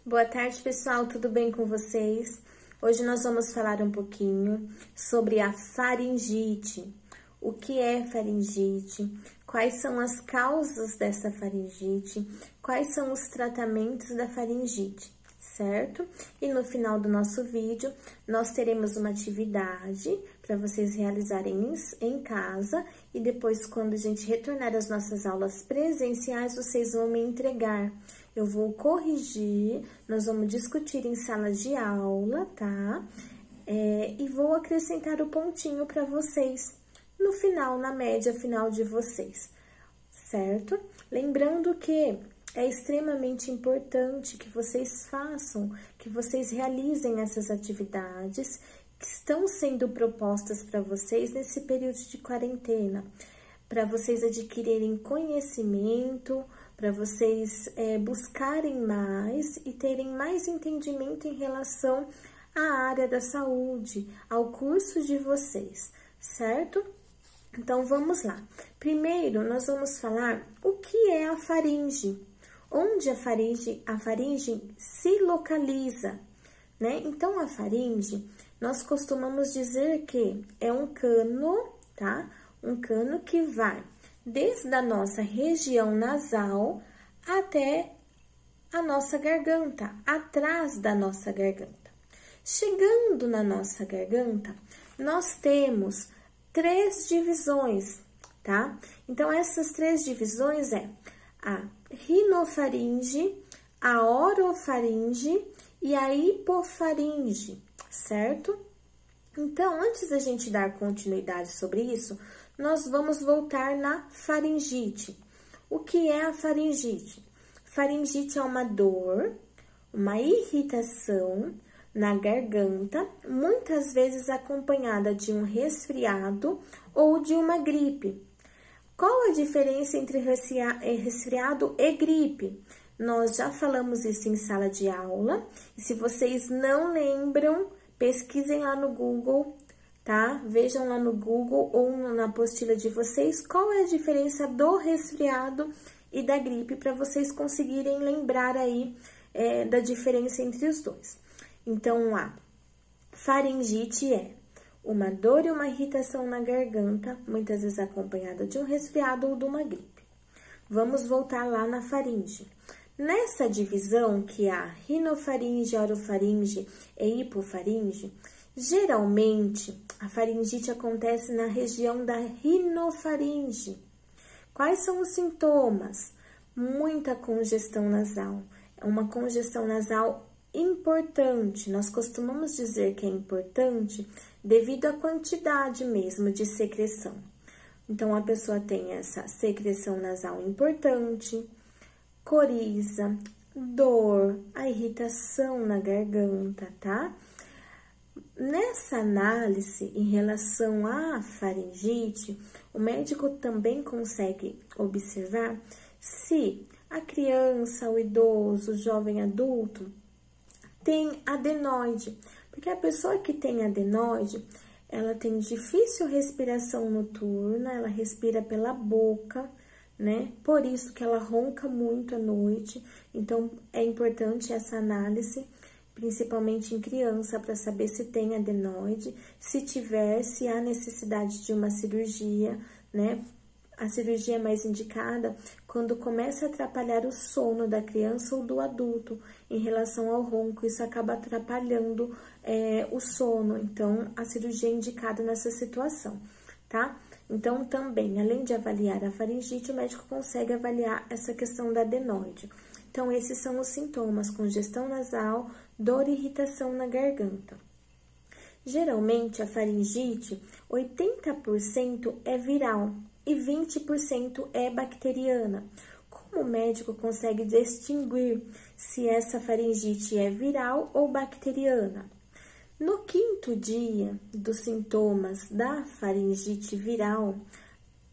Boa tarde, pessoal, tudo bem com vocês? Hoje nós vamos falar um pouquinho sobre a faringite. O que é faringite? Quais são as causas dessa faringite? Quais são os tratamentos da faringite, certo? E no final do nosso vídeo, nós teremos uma atividade para vocês realizarem em casa e depois, quando a gente retornar às nossas aulas presenciais, vocês vão me entregar. Eu vou corrigir, nós vamos discutir em sala de aula, tá? E vou acrescentar o pontinho para vocês no final, na média final de vocês, certo? Lembrando que é extremamente importante que vocês façam, que vocês realizem essas atividades que estão sendo propostas para vocês nesse período de quarentena, para vocês adquirirem conhecimento, para vocês buscarem mais e terem mais entendimento em relação à área da saúde, ao curso de vocês, certo? Então, vamos lá. Primeiro, nós vamos falar o que é a faringe, onde a faringe se localiza, né? Então, a faringe, nós costumamos dizer que é um cano, tá? Um cano que vai desde a nossa região nasal até a nossa garganta, atrás da nossa garganta. Chegando na nossa garganta, nós temos 3 divisões, tá? Então, essas 3 divisões é a rinofaringe, a orofaringe e a hipofaringe, certo? Então, antes da gente dar continuidade sobre isso, nós vamos voltar na faringite. O que é a faringite? Faringite é uma dor, uma irritação na garganta, muitas vezes acompanhada de um resfriado ou de uma gripe. Qual a diferença entre resfriado e gripe? Nós já falamos isso em sala de aula, e se vocês não lembram, pesquisem lá no Google, tá? Vejam lá no Google ou na apostila de vocês qual é a diferença do resfriado e da gripe, para vocês conseguirem lembrar aí da diferença entre os dois. Então, a faringite é uma dor e uma irritação na garganta, muitas vezes acompanhada de um resfriado ou de uma gripe. Vamos voltar lá na faringe. Nessa divisão, que é a rinofaringe, orofaringe e hipofaringe, geralmente a faringite acontece na região da rinofaringe. Quais são os sintomas? Muita congestão nasal. É uma congestão nasal importante. Nós costumamos dizer que é importante devido à quantidade mesmo de secreção. Então, a pessoa tem essa secreção nasal importante, coriza, dor, a irritação na garganta, tá? Nessa análise, em relação à faringite, o médico também consegue observar se a criança, o idoso, o jovem adulto tem adenoide, porque a pessoa que tem adenoide, ela tem difícil respiração noturna, ela respira pela boca, né? Por isso que ela ronca muito à noite. Então, é importante essa análise, principalmente em criança, para saber se tem adenoide, se tiver, se há necessidade de uma cirurgia, né? A cirurgia é mais indicada quando começa a atrapalhar o sono da criança ou do adulto em relação ao ronco. Isso acaba atrapalhando o sono. Então, a cirurgia é indicada nessa situação, tá? Então, também, além de avaliar a faringite, o médico consegue avaliar essa questão da adenoide. Então, esses são os sintomas: congestão nasal, dor e irritação na garganta. Geralmente, a faringite, 80% é viral e 20% é bacteriana. Como o médico consegue distinguir se essa faringite é viral ou bacteriana? No 5º dia dos sintomas da faringite viral,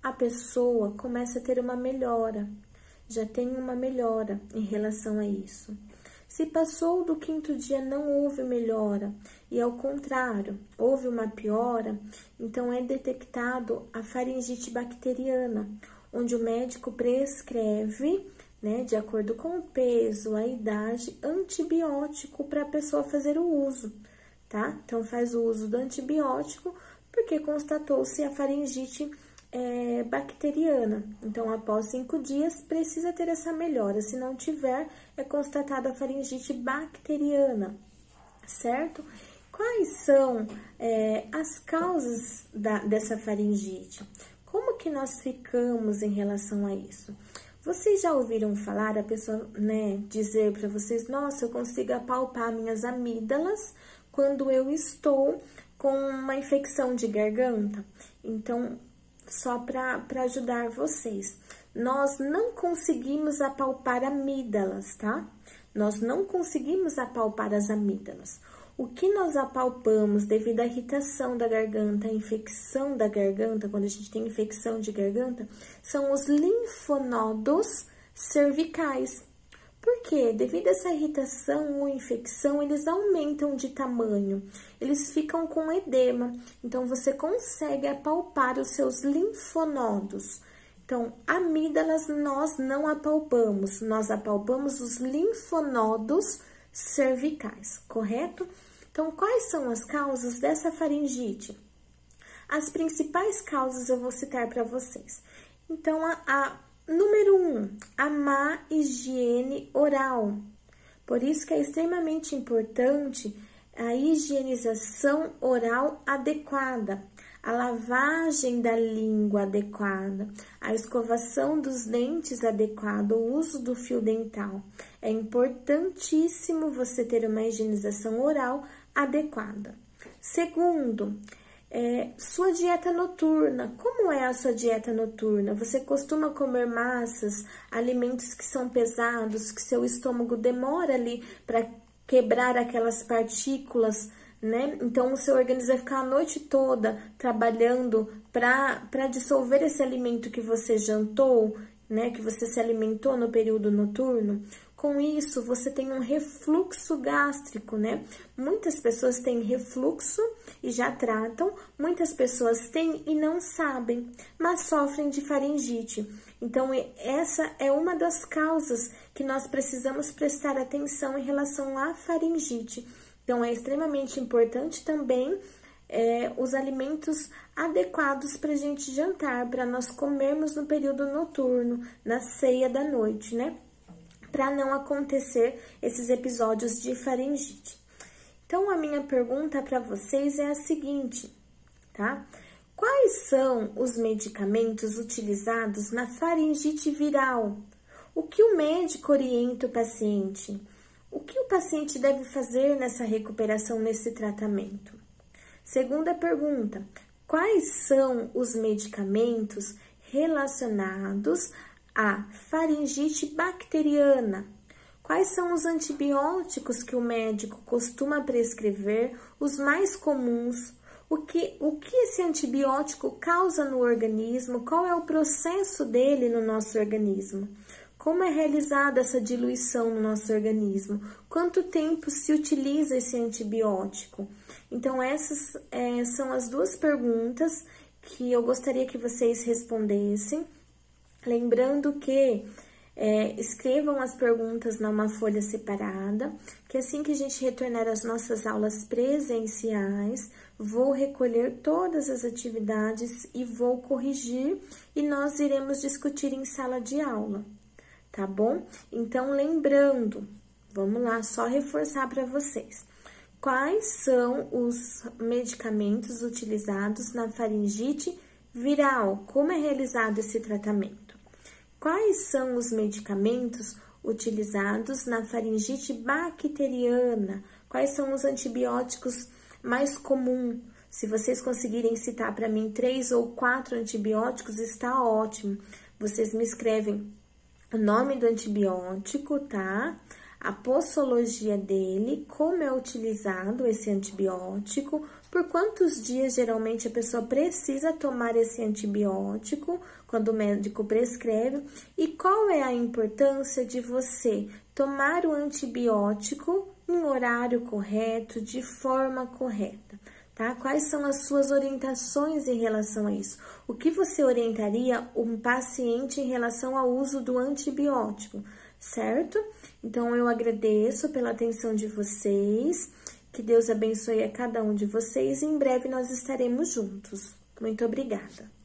a pessoa começa a ter uma melhora, já tem uma melhora em relação a isso. Se passou do 5º dia, não houve melhora, e ao contrário, houve uma piora, então é detectado a faringite bacteriana, onde o médico prescreve né, de acordo com o peso, a idade, antibiótico para a pessoa fazer o uso, tá? Então, faz o uso do antibiótico porque constatou-se a faringite bacteriana. Então, após 5 dias, precisa ter essa melhora. Se não tiver, é constatada a faringite bacteriana, certo? Quais são as causas dessa faringite? Como que nós ficamos em relação a isso? Vocês já ouviram falar, a pessoa, né, dizer para vocês, nossa, eu consigo apalpar minhas amígdalas quando eu estou com uma infecção de garganta? Então, só para ajudar vocês, nós não conseguimos apalpar amígdalas, tá? Nós não conseguimos apalpar as amígdalas. O que nós apalpamos devido à irritação da garganta, a infecção da garganta, quando a gente tem infecção de garganta, são os linfonodos cervicais. Por quê? Devido a essa irritação ou infecção, eles aumentam de tamanho, eles ficam com edema, então você consegue apalpar os seus linfonodos. Então, amígdalas nós não apalpamos, nós apalpamos os linfonodos cervicais, correto? Então, quais são as causas dessa faringite? As principais causas eu vou citar para vocês. Então, número 1, a má higiene oral. Por isso que é extremamente importante a higienização oral adequada, a lavagem da língua adequada, a escovação dos dentes adequada, o uso do fio dental. É importantíssimo você ter uma higienização oral adequada. Segundo, sua dieta noturna. Como é a sua dieta noturna? Você costuma comer massas, alimentos que são pesados, que seu estômago demora ali para quebrar aquelas partículas, né? Então, o seu organismo vai ficar a noite toda trabalhando para dissolver esse alimento que você jantou, né? Que você se alimentou no período noturno. Com isso, você tem um refluxo gástrico, né? Muitas pessoas têm refluxo e já tratam, muitas pessoas têm e não sabem, mas sofrem de faringite. Então, essa é uma das causas que nós precisamos prestar atenção em relação à faringite. Então, é extremamente importante também os alimentos adequados para a gente jantar, para nós comermos no período noturno, na ceia da noite, né? Para não acontecer esses episódios de faringite. Então, a minha pergunta para vocês é a seguinte, tá? Quais são os medicamentos utilizados na faringite viral? O que o médico orienta o paciente? O que o paciente deve fazer nessa recuperação, nesse tratamento? Segunda pergunta, quais são os medicamentos relacionados à faringite bacteriana? Quais são os antibióticos que o médico costuma prescrever, os mais comuns? O que esse antibiótico causa no organismo? Qual é o processo dele no nosso organismo? Como é realizada essa diluição no nosso organismo? Quanto tempo se utiliza esse antibiótico? Então, essas são as duas perguntas que eu gostaria que vocês respondessem. Lembrando que escrevam as perguntas numa folha separada, que assim que a gente retornar às nossas aulas presenciais, vou recolher todas as atividades e vou corrigir e nós iremos discutir em sala de aula. Tá bom? Então, lembrando, vamos lá, só reforçar para vocês. Quais são os medicamentos utilizados na faringite viral? Como é realizado esse tratamento? Quais são os medicamentos utilizados na faringite bacteriana? Quais são os antibióticos mais comuns? Se vocês conseguirem citar para mim 3 ou 4 antibióticos, está ótimo. Vocês me escrevem o nome do antibiótico, tá? A posologia dele, como é utilizado esse antibiótico, por quantos dias geralmente a pessoa precisa tomar esse antibiótico quando o médico prescreve e qual é a importância de você tomar o antibiótico em horário correto, de forma correta. Tá? Quais são as suas orientações em relação a isso? O que você orientaria um paciente em relação ao uso do antibiótico? certo? Então, eu agradeço pela atenção de vocês, que Deus abençoe a cada um de vocês e em breve nós estaremos juntos. Muito obrigada!